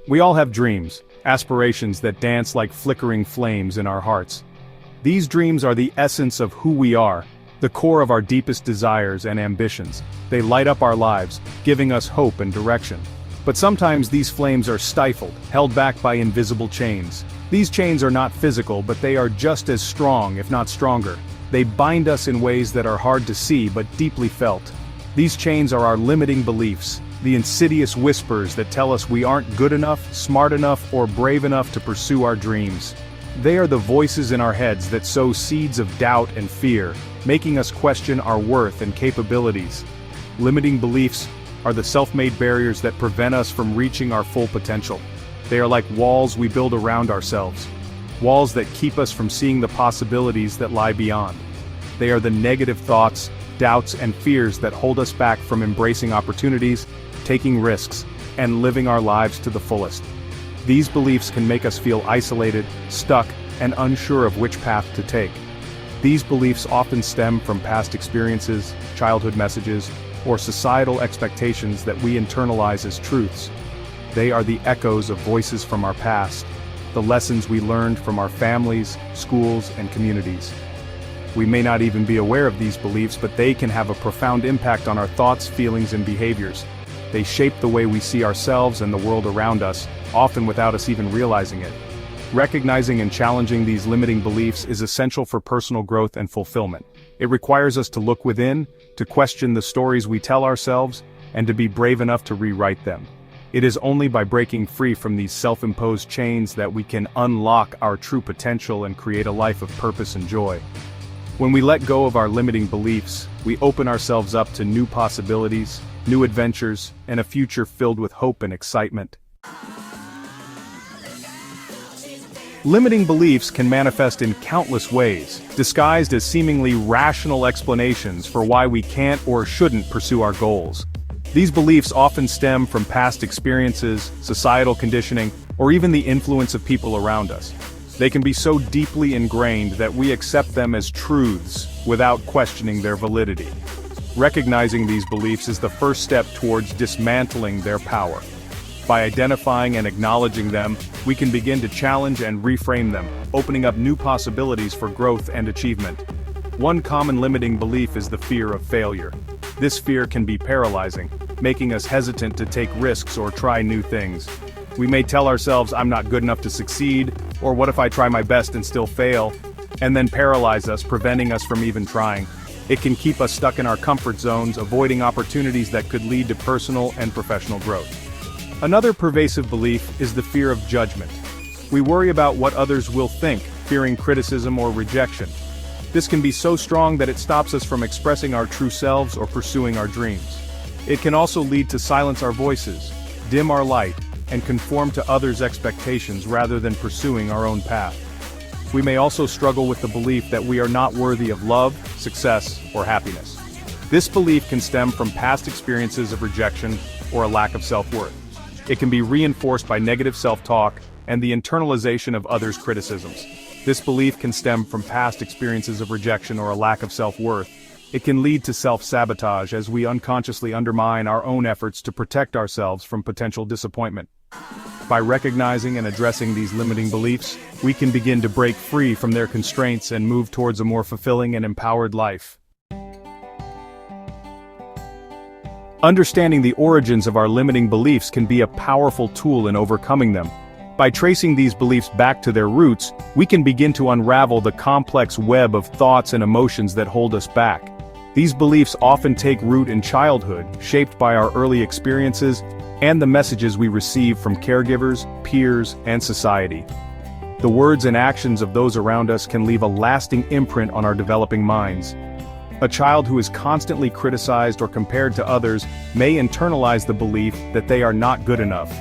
We all have dreams, aspirations that dance like flickering flames in our hearts. These dreams are the essence of who we are, the core of our deepest desires and ambitions. They light up our lives, giving us hope and direction. But sometimes these flames are stifled, held back by invisible chains. These chains are not physical, but they are just as strong, if not stronger. They bind us in ways that are hard to see but deeply felt. These chains are our limiting beliefs, the insidious whispers that tell us we aren't good enough, smart enough, or brave enough to pursue our dreams. They are the voices in our heads that sow seeds of doubt and fear, making us question our worth and capabilities. Limiting beliefs are the self-made barriers that prevent us from reaching our full potential. They are like walls we build around ourselves. Walls that keep us from seeing the possibilities that lie beyond. They are the negative thoughts, doubts, and fears that hold us back from embracing opportunities, taking risks, and living our lives to the fullest. These beliefs can make us feel isolated, stuck, and unsure of which path to take. These beliefs often stem from past experiences, childhood messages, or societal expectations that we internalize as truths. They are the echoes of voices from our past, the lessons we learned from our families, schools, and communities. We may not even be aware of these beliefs, but they can have a profound impact on our thoughts, feelings, and behaviors. They shape the way we see ourselves and the world around us, often without us even realizing it. Recognizing and challenging these limiting beliefs is essential for personal growth and fulfillment. It requires us to look within, to question the stories we tell ourselves, and to be brave enough to rewrite them. It is only by breaking free from these self-imposed chains that we can unlock our true potential and create a life of purpose and joy. When we let go of our limiting beliefs, we open ourselves up to new possibilities, new adventures, and a future filled with hope and excitement. Limiting beliefs can manifest in countless ways, disguised as seemingly rational explanations for why we can't or shouldn't pursue our goals. These beliefs often stem from past experiences, societal conditioning, or even the influence of people around us. They can be so deeply ingrained that we accept them as truths without questioning their validity. Recognizing these beliefs is the first step towards dismantling their power. By identifying and acknowledging them, we can begin to challenge and reframe them, opening up new possibilities for growth and achievement. One common limiting belief is the fear of failure. This fear can be paralyzing, making us hesitant to take risks or try new things. We may tell ourselves, "I'm not good enough to succeed," or "what if I try my best and still fail?" and then paralyze us, preventing us from even trying. It can keep us stuck in our comfort zones, avoiding opportunities that could lead to personal and professional growth. Another pervasive belief is the fear of judgment. We worry about what others will think, fearing criticism or rejection. This can be so strong that it stops us from expressing our true selves or pursuing our dreams. It can also lead to silence our voices, dim our light, and conform to others' expectations rather than pursuing our own path. We may also struggle with the belief that we are not worthy of love, success, or happiness. This belief can stem from past experiences of rejection or a lack of self-worth. It can be reinforced by negative self-talk and the internalization of others' criticisms. This belief can stem from past experiences of rejection or a lack of self-worth. It can lead to self-sabotage as we unconsciously undermine our own efforts to protect ourselves from potential disappointment. By recognizing and addressing these limiting beliefs, we can begin to break free from their constraints and move towards a more fulfilling and empowered life. Understanding the origins of our limiting beliefs can be a powerful tool in overcoming them. By tracing these beliefs back to their roots, we can begin to unravel the complex web of thoughts and emotions that hold us back. These beliefs often take root in childhood, shaped by our early experiences and the messages we receive from caregivers, peers, and society. The words and actions of those around us can leave a lasting imprint on our developing minds. A child who is constantly criticized or compared to others may internalize the belief that they are not good enough.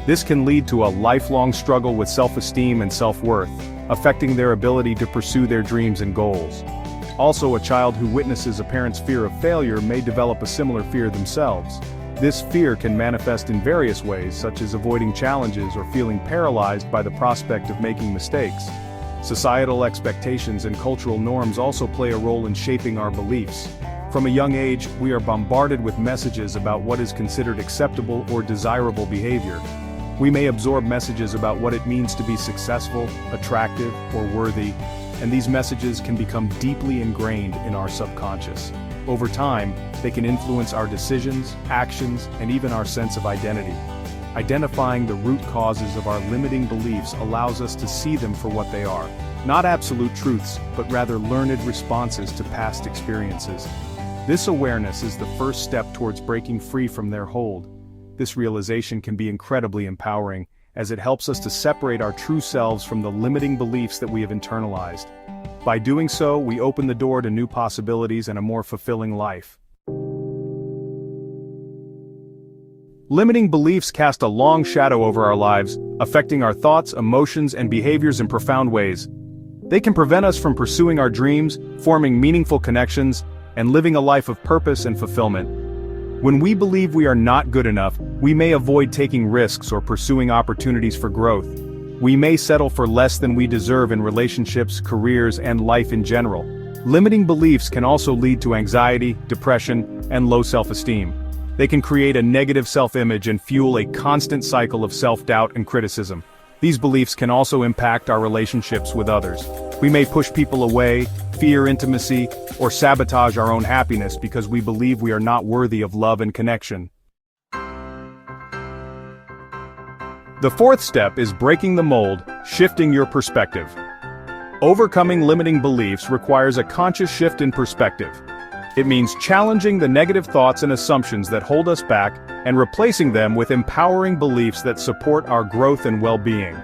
This can lead to a lifelong struggle with self-esteem and self-worth, affecting their ability to pursue their dreams and goals. Also, a child who witnesses a parent's fear of failure may develop a similar fear themselves. This fear can manifest in various ways, such as avoiding challenges or feeling paralyzed by the prospect of making mistakes. Societal expectations and cultural norms also play a role in shaping our beliefs. From a young age, we are bombarded with messages about what is considered acceptable or desirable behavior. We may absorb messages about what it means to be successful, attractive, or worthy, and these messages can become deeply ingrained in our subconscious. Over time, they can influence our decisions, actions, and even our sense of identity. Identifying the root causes of our limiting beliefs allows us to see them for what they are. Not absolute truths, but rather learned responses to past experiences. This awareness is the first step towards breaking free from their hold. This realization can be incredibly empowering, as it helps us to separate our true selves from the limiting beliefs that we have internalized. By doing so, we open the door to new possibilities and a more fulfilling life. Limiting beliefs cast a long shadow over our lives, affecting our thoughts, emotions, and behaviors in profound ways. They can prevent us from pursuing our dreams, forming meaningful connections, and living a life of purpose and fulfillment. When we believe we are not good enough, we may avoid taking risks or pursuing opportunities for growth. We may settle for less than we deserve in relationships, careers, and life in general. Limiting beliefs can also lead to anxiety, depression, and low self-esteem. They can create a negative self-image and fuel a constant cycle of self-doubt and criticism. These beliefs can also impact our relationships with others. We may push people away, fear intimacy, or sabotage our own happiness because we believe we are not worthy of love and connection. The fourth step is breaking the mold, shifting your perspective. Overcoming limiting beliefs requires a conscious shift in perspective. It means challenging the negative thoughts and assumptions that hold us back and replacing them with empowering beliefs that support our growth and well-being.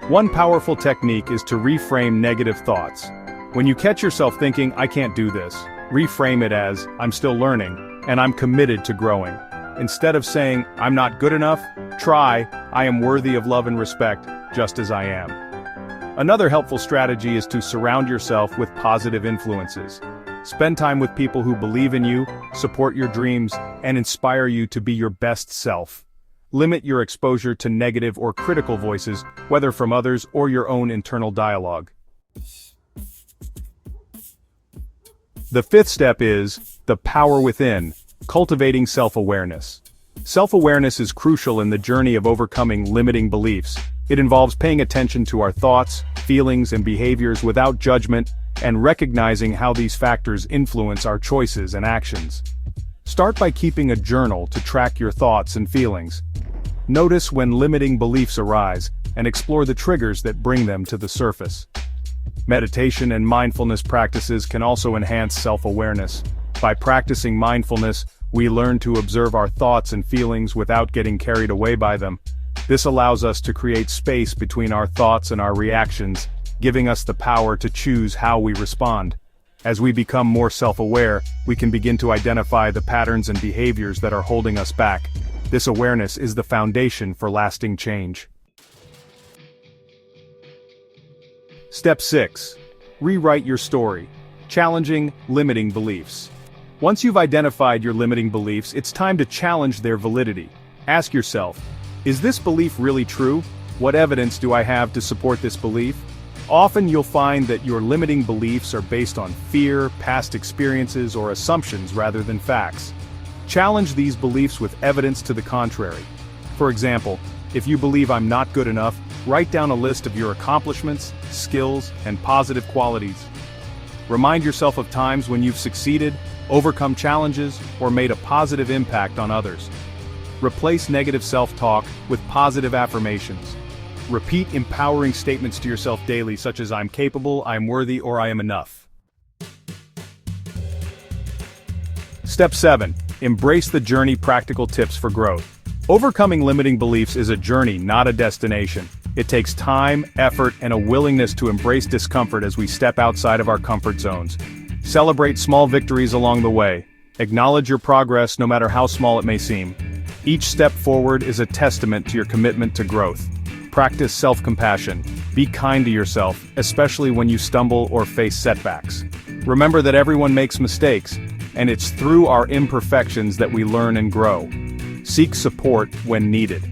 One powerful technique is to reframe negative thoughts. When you catch yourself thinking, "I can't do this," reframe it as, "I'm still learning, and I'm committed to growing." Instead of saying, "I'm not good enough," try, "I am worthy of love and respect, just as I am." Another helpful strategy is to surround yourself with positive influences. Spend time with people who believe in you, support your dreams, and inspire you to be your best self. Limit your exposure to negative or critical voices, whether from others or your own internal dialogue. The fifth step is the power within, cultivating self-awareness. Self-awareness is crucial in the journey of overcoming limiting beliefs. It involves paying attention to our thoughts, feelings, and behaviors without judgment, and recognizing how these factors influence our choices and actions. Start by keeping a journal to track your thoughts and feelings. Notice when limiting beliefs arise, and explore the triggers that bring them to the surface. Meditation and mindfulness practices can also enhance self-awareness. By practicing mindfulness, we learn to observe our thoughts and feelings without getting carried away by them. This allows us to create space between our thoughts and our reactions, giving us the power to choose how we respond. As we become more self-aware, we can begin to identify the patterns and behaviors that are holding us back. This awareness is the foundation for lasting change. Step 6. Rewrite your story. Challenging limiting beliefs. Once you've identified your limiting beliefs, it's time to challenge their validity. Ask yourself, is this belief really true? What evidence do I have to support this belief? Often you'll find that your limiting beliefs are based on fear, past experiences, or assumptions rather than facts. Challenge these beliefs with evidence to the contrary. For example, if you believe I'm not good enough, write down a list of your accomplishments, skills, and positive qualities. Remind yourself of times when you've succeeded, overcome challenges, or made a positive impact on others. Replace negative self-talk with positive affirmations. Repeat empowering statements to yourself daily, such as "I'm capable, I'm worthy, or I am enough." Step 7. Embrace the journey. Practical tips for growth. Overcoming limiting beliefs is a journey, not a destination. It takes time, effort, and a willingness to embrace discomfort as we step outside of our comfort zones. Celebrate small victories along the way. Acknowledge your progress, no matter how small it may seem. Each step forward is a testament to your commitment to growth. Practice self-compassion. Be kind to yourself, especially when you stumble or face setbacks. Remember that everyone makes mistakes, and it's through our imperfections that we learn and grow. Seek support when needed.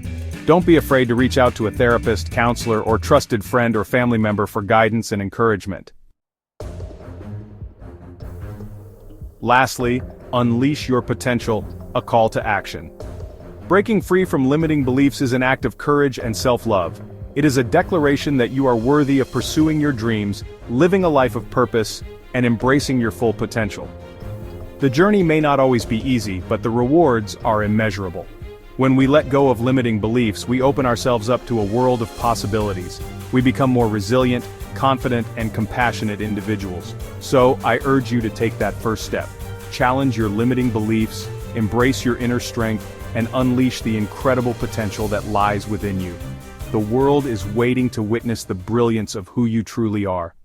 Don't be afraid to reach out to a therapist, counselor, or trusted friend or family member for guidance and encouragement. Lastly, unleash your potential, a call to action. Breaking free from limiting beliefs is an act of courage and self-love. It is a declaration that you are worthy of pursuing your dreams, living a life of purpose, and embracing your full potential. The journey may not always be easy, but the rewards are immeasurable. When we let go of limiting beliefs, we open ourselves up to a world of possibilities. We become more resilient, confident, and compassionate individuals. So, I urge you to take that first step. Challenge your limiting beliefs, embrace your inner strength, and unleash the incredible potential that lies within you. The world is waiting to witness the brilliance of who you truly are.